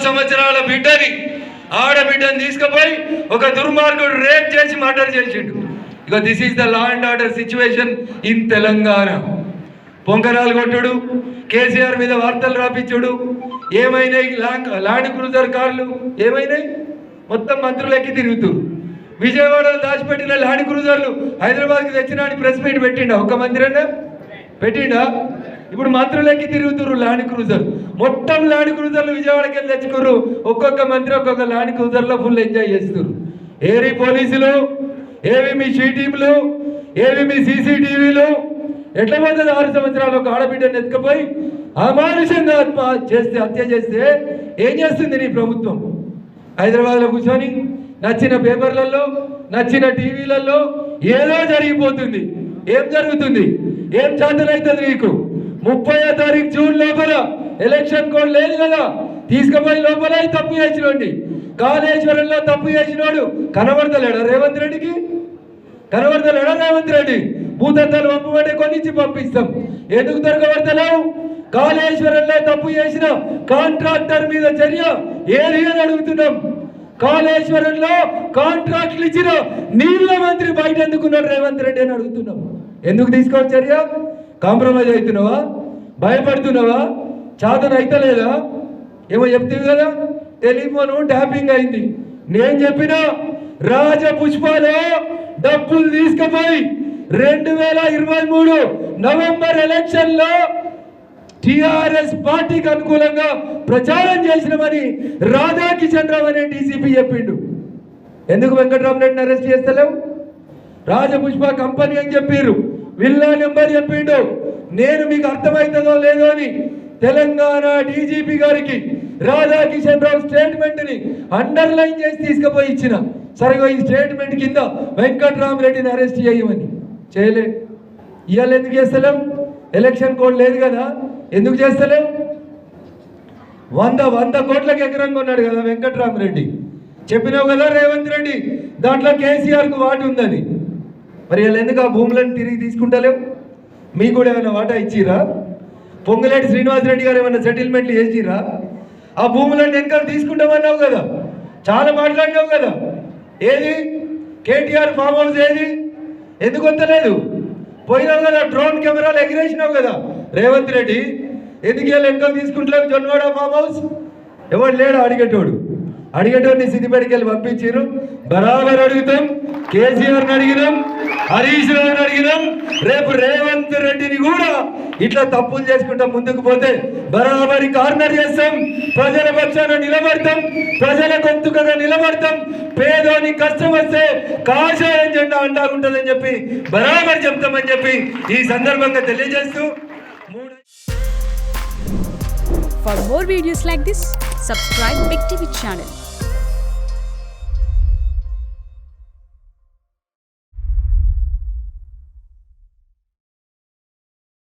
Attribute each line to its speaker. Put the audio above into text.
Speaker 1: సంవత్సరాల బిడ్డని ఆడబిడ్డని తీసుకుపోయి ఒక దుర్మార్గుడు రేప్ చేసి మర్డర్ చేసిండు. ఇక this is the law and order situation in Telangana. పొంకరాలు కొట్టుడు, కేసీఆర్ మీద వార్తలు రాపించుడు, ఏమైనాయి ల్యాండ్ క్రూజర్ కార్లు ఏమైనాయి, మొత్తం మంత్రులెక్కి తిరుగుతురు. విజయవాడలో దాచిపెట్టిన ల్యాండ్ క్రూజర్లు హైదరాబాద్కి తెచ్చినా ప్రెస్ మీట్ పెట్టిండా? ఒక్క మంత్రి అన్నా పెట్టిండా? ఇప్పుడు మంత్రులెక్కి తిరుగుతురు ల్యాండ్ క్రూజర్. మొత్తం ల్యాండ్ క్రూజర్లు విజయవాడకి వెళ్ళి తెచ్చుకుర్రు. ఒక్కొక్క మంత్రి ఒక్కొక్క ల్యాండ్ క్రూజర్లో ఫుల్ ఎంజాయ్ చేస్తున్నారు. ఏరి పోలీసులు, ఏవి మీ షీటీంలు, ఏవి మీ సీసీటీవీలు? ఎట్లా పోతుంది? 6 సంవత్సరాలు ఒక ఆడబిడ్డను ఎత్తుకపోయి అమానుషంగా హత్య చేస్తే ఏం చేస్తుంది నీ ప్రభుత్వం? హైదరాబాద్లో కూర్చొని నచ్చిన పేపర్లలో, నచ్చిన టీవీలలో ఏదో జరిగిపోతుంది. ఏం జరుగుతుంది? ఏం చేతనవుతుంది నీకు? 30వ తారీఖు జూన్ లోపల ఎలక్షన్ కోడ్ లేదు కదా, తీసుకుపోయి లోపల తప్పు చేసినోండి. కాళేశ్వరంలో తప్పు చేసినోడు కనబడతలేడా రేవంత్ రెడ్డికి? కనబడతలేడా రేవంత్ రెడ్డి? భూతత్వాలు పంపమంటే కొన్నిచ్చి పంపిస్తాం. ఎందుకు దొరకబడతలేవు? కాళేశ్వరంలో తప్పు చేసిన కాంట్రాక్టర్ మీద చర్య ఏది అని అడుగుతున్నాం. కాళేశ్వరంలో కాంట్రాక్ట్లు ఇచ్చిన నీళ్ళ మంత్రి బయట ఎందుకున్నాడు రేవంత్ రెడ్డి అని అడుగుతున్నాం. ఎందుకు తీసుకోవాలి చర్య? కాంప్రమైజ్ అవుతున్నావా? భయపడుతున్నావా? చాతన అయితలేదా? ఏమో చెప్తుంది కదా, టెలిఫోను ట్యాపింగ్ అయింది. నేను చెప్పిన రాజపుష్పలో డబ్బులు తీసుకుపోయి 2023 నవంబర్ ఎలక్షన్లో టిఆర్ఎస్ పార్టీకి అనుకూలంగా ప్రచారం చేసినామని రాధాకిషన్ రావు అనే డీసీపీ చెప్పిండు. ఎందుకు వెంకటరామరెడ్డిని అరెస్ట్ చేస్తలేవు? రాజపుష్ప కంపెనీ అని చెప్పారు, విల్లా నెంబర్ చెప్పిండు. నేను మీకు అర్థమవుతుందో లేదో అని తెలంగాణ డీజీపీ గారికి రాధాకిషన్ రావు స్టేట్మెంట్ని అండర్లైన్ చేసి తీసుకుపోయి ఇచ్చిన. సరిగా ఈ స్టేట్మెంట్ కింద వెంకటరామరెడ్డిని అరెస్ట్ చేయమని చేయలే. ఇవాళ ఎందుకు చేస్తలేం? ఎలక్షన్ కోడ్ లేదు కదా, ఎందుకు చేస్తలేం? 100 కోట్లకు ఎకరం కొన్నాడు కదా వెంకటరామరెడ్డి. చెప్పినావు కదా రేవంత్ రెడ్డి, దాంట్లో కేసీఆర్కు వాటు ఉందని. మరి వీళ్ళు ఎందుకు ఆ భూములను తిరిగి తీసుకుంటలేవు? మీకు కూడా ఏమైనా వాటా ఇచ్చిరా? పొంగులేటి శ్రీనివాసరెడ్డి గారు ఏమైనా సెటిల్మెంట్లు చేసిరా? ఆ భూములను వెనకాల తీసుకుంటామన్నావు కదా, చాలా మాట్లాడినావు కదా. ఏది కేటీఆర్ ఫామ్ హౌస్ ఏది? ఎందుకు వస్తలేదు? పోయినావు కదా, డ్రోన్ కెమెరాలు ఎగిరేసినావు కదా రేవంత్ రెడ్డి. ఎందుకు వీళ్ళు వెనకాల తీసుకుంటలేవు? జొన్నవాడ ఫామ్ హౌస్ ఎవడు లేడు అడిగేటోడిని సిద్దిపేటకి వెళ్ళి పంపించారు. బరాబర్ అడుగుతాం. కేసీఆర్ని అడిగినాం, హరీష్ రావుని అడిగినాం. రేపు రేవంత్ రెడ్డిని కూడా ఇట్లా తప్పులు చేసుకుంటా ముందుకు పోతే బరాబరి కార్నర్ చేస్తాం. ప్రజల పక్షాన నిలబడతాం, ప్రజల గొంతుకగా నిలబడతాం. పేదోని కష్టం వస్తే కాషాయం జెండా అంటాగుంటుందని చెప్పి బరాబర్ చెప్తామని చెప్పి ఈ సందర్భంగా తెలియజేస్తూ,
Speaker 2: For more videos like this, subscribe Big TV channel.